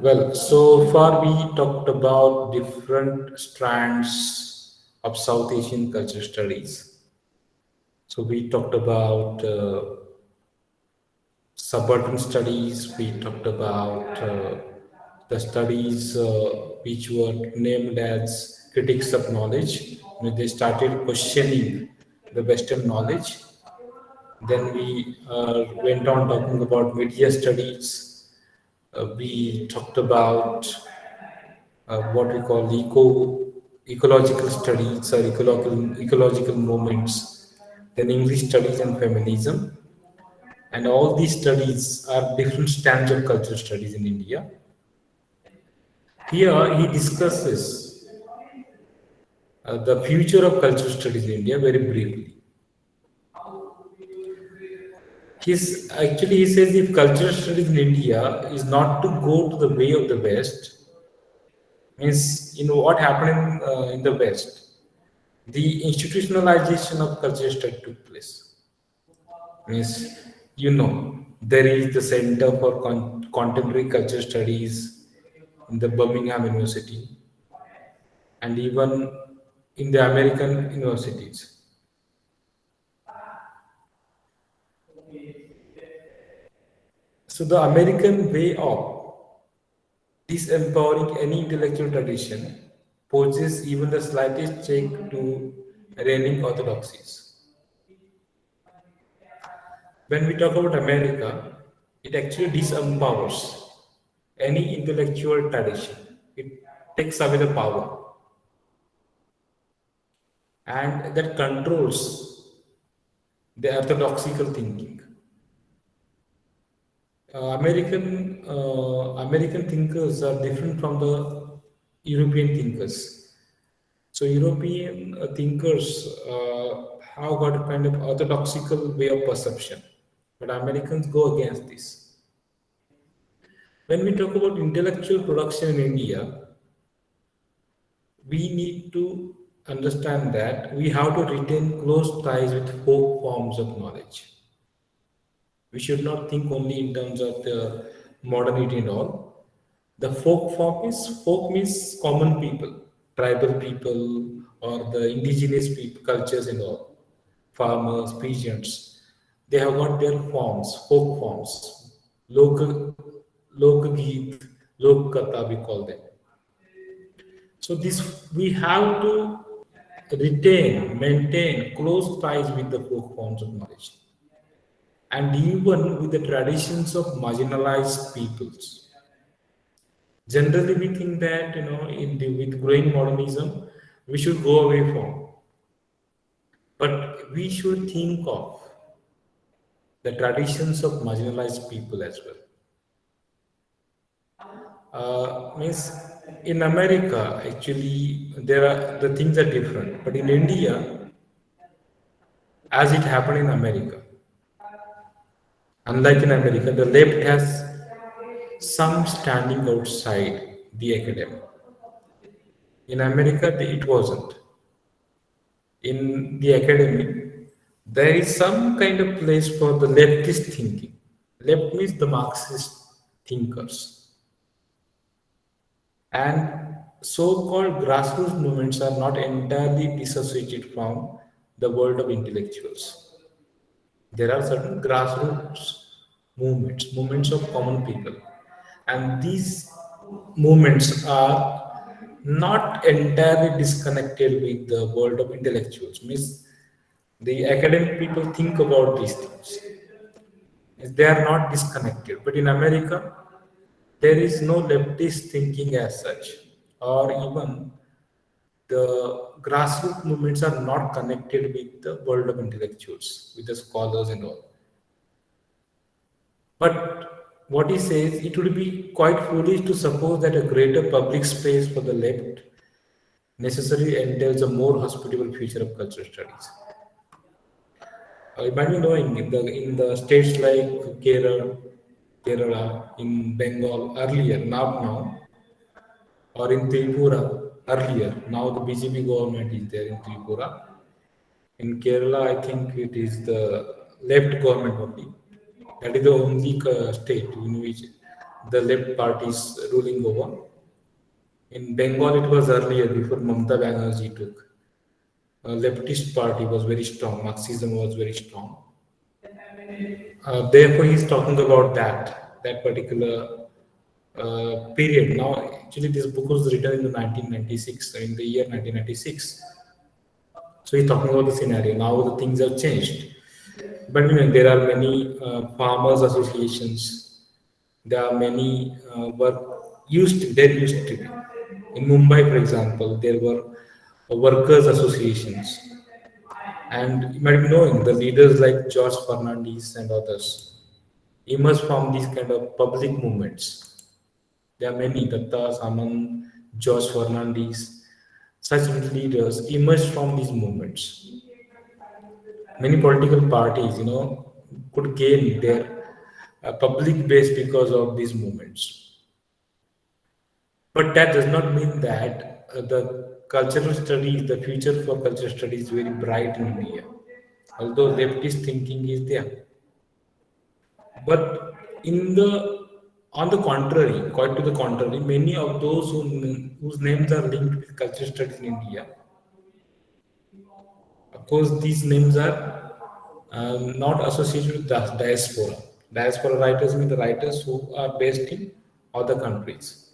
Well, so far we talked about different strands of South Asian culture studies. So we talked about suburban studies, we talked about the studies which were named as critics of knowledge. When they started questioning the Western knowledge. Then we went on talking about media studies. We talked about what we call ecological studies or ecological movements, then English studies and feminism. And all these studies are different strands of cultural studies in India. Here he discusses the future of cultural studies in India very briefly. He says if cultural studies in India is not to go to the way of the West, means what happened in the West, the institutionalization of cultural study took place. Means there is the Center for Contemporary Culture Studies in the Birmingham University and even in the American universities. So the American way of disempowering any intellectual tradition poses even the slightest check to reigning orthodoxies. When we talk about America, it actually disempowers any intellectual tradition. It takes away the power and that controls the orthodoxical thinking. American thinkers are different from the European thinkers. So European thinkers have got a kind of orthodoxical way of perception, but Americans go against this. When we talk about intellectual production in India, we need to understand that we have to retain close ties with folk forms of knowledge. We should not think only in terms of the modernity and all. The folk means common people, tribal people, or the indigenous people, cultures and all, farmers, peasants. They have got their forms, folk forms, local, Lokgeet, Lok we call them. So this we have to retain, maintain close ties with the folk forms of knowledge, and even with the traditions of marginalized peoples. Generally, we think that with growing modernism, we should go away from, but we should think of the traditions of marginalized people as well. Means in America, actually, there are the things are different, but in India, as it happened in America, unlike in America, the left has some standing outside the academy. In America, it wasn't. In the academy, there is some kind of place for the leftist thinking. Left means the Marxist thinkers. And so-called grassroots movements are not entirely dissociated from the world of intellectuals. There are certain grassroots movements of common people, and these movements are not entirely disconnected with the world of intellectuals. Means the academic people think about these things. They are not disconnected. But in America, there is no leftist thinking as such, or even the grassroots movements are not connected with the world of intellectuals, with the scholars and all. But what he says, it would be quite foolish to suppose that a greater public space for the left necessarily entails a more hospitable future of cultural studies. Imagine knowing in the states like Kerala, in Bengal earlier, not now, or in Tripura earlier. Now the BJP government is there in Tripura. In Kerala, I think it is the left government only. That is the only state in which the left party is ruling over. In Bengal, it was earlier before Mamata Banerjee took. Leftist party was very strong. Marxism was very strong. Therefore, he's talking about that particular period. Now, actually, this book was written in the 1996, in the year 1996. So he's talking about the scenario. Now the things have changed. But there are many farmers associations. There are many there used to be. In Mumbai, for example, there were workers associations. And you might be knowing the leaders like George Fernandez and others emerged from these kind of public movements. There are many, Datta Samant, George Fernandez, such leaders emerged from these movements. Many political parties, could gain their public base because of these movements. But that does not mean that the cultural studies, the future for cultural studies is very bright in India. Although leftist thinking is there. But in the on the contrary, quite to the contrary, many of those whose names are linked with cultural studies in India, of course, these names are not associated with the diaspora. Diaspora writers mean the writers who are based in other countries.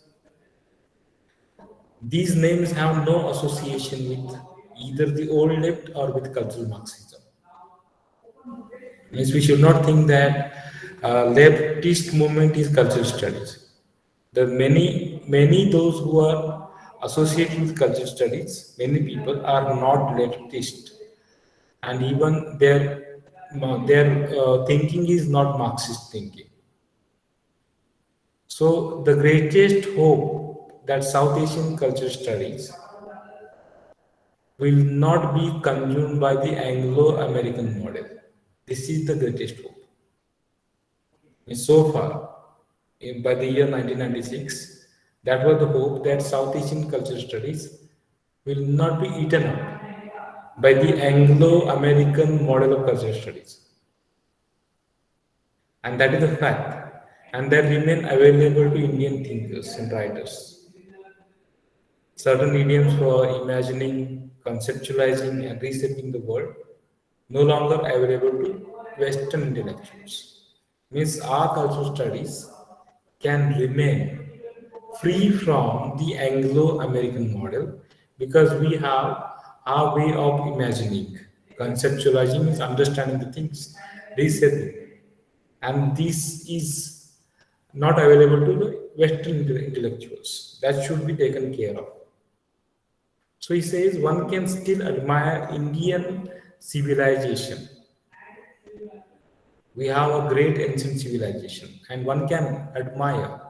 These names have no association with either the old left or with cultural Marxism. Means we should not think that leftist movement is cultural studies. There are many those who are associated with cultural studies. Many people are not leftist, and even their thinking is not Marxist thinking. So the greatest hope that South Asian cultural studies will not be consumed by the Anglo-American model. This is the greatest hope. And so far, by the year 1996, that was the hope that South Asian cultural studies will not be eaten up by the Anglo-American model of cultural studies. And that is a fact. And that remain available to Indian thinkers and writers. Certain idioms for imagining, conceptualizing, and reshaping the world no longer available to Western intellectuals. Means our cultural studies can remain free from the Anglo-American model because we have our way of imagining. Conceptualizing is understanding the things, reshaping. And this is not available to the Western intellectuals. That should be taken care of. So he says one can still admire Indian civilization. We have a great ancient civilization, and one can admire.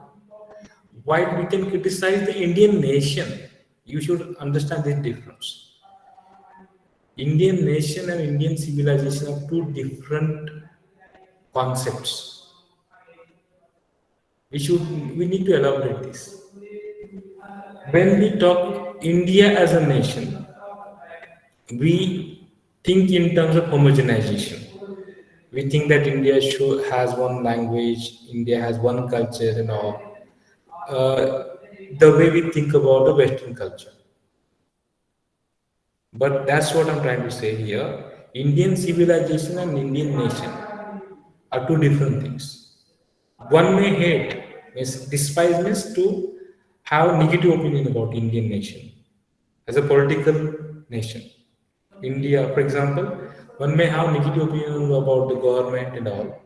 While we can criticize the Indian nation, you should understand this difference. Indian nation and Indian civilization are two different concepts. We need to elaborate this. When we talk India as a nation, we think in terms of homogenization. We think that India has one language, India has one culture, and all. The way we think about the Western culture. But that's what I'm trying to say here. Indian civilization and Indian nation are two different things. One may hate, means despise means to have negative opinion about Indian nation as a political nation. India, for example, one may have negative opinion about the government and all,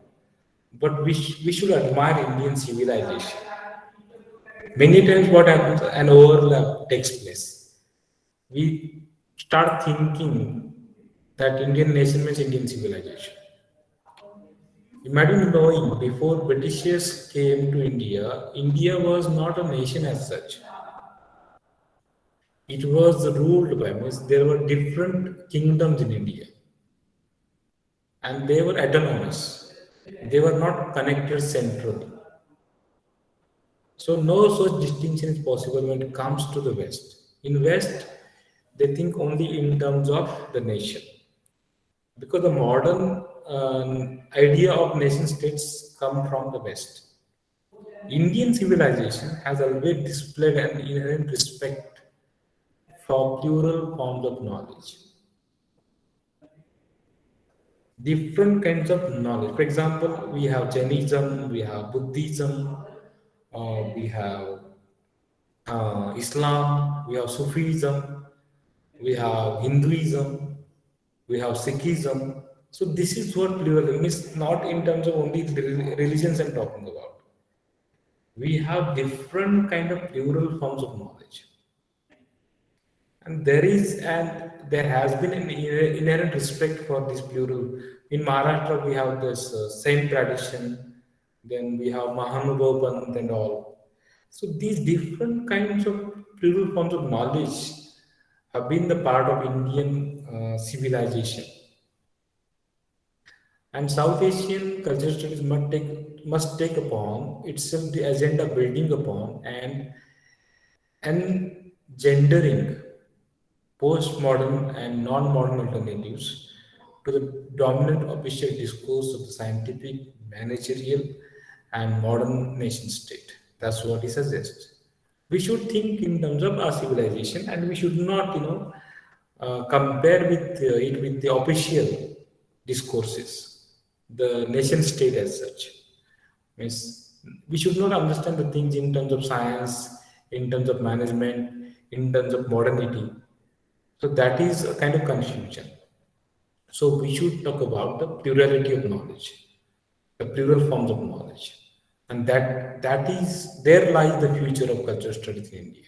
but we should admire Indian civilization. Many times what happens, an overlap takes place. We start thinking that Indian nation means Indian civilization. Imagine knowing before Britishers came to India, India was not a nation as such. It was ruled by, means there were different kingdoms in India. And they were autonomous. They were not connected centrally. So no such distinction is possible when it comes to the West. In West, they think only in terms of the nation. Because the modern idea of nation states come from the West. Indian civilization has always displayed an inherent respect for plural forms of knowledge, different kinds of knowledge. For example, we have Jainism, we have Buddhism, we have Islam, we have Sufism, we have Hinduism, we have Sikhism. So this is what pluralism is, not in terms of only the religions I'm talking about. We have different kind of plural forms of knowledge, and there has been an inherent respect for this plural. In Maharashtra we have this same tradition, then we have Mahanubhav and all. So these different kinds of plural forms of knowledge have been the part of Indian civilization. And South Asian cultural studies must take upon itself the agenda building upon and gendering postmodern and non-modern alternatives to the dominant official discourse of the scientific, managerial, and modern nation state. That's what he suggests. We should think in terms of our civilization, and we should not, compare it with the official discourses, the nation state as such. Means we should not understand the things in terms of science, in terms of management, in terms of modernity. So that is a kind of confusion. So we should talk about the plurality of knowledge, the plural forms of knowledge, and that is there lies the future of cultural studies in India.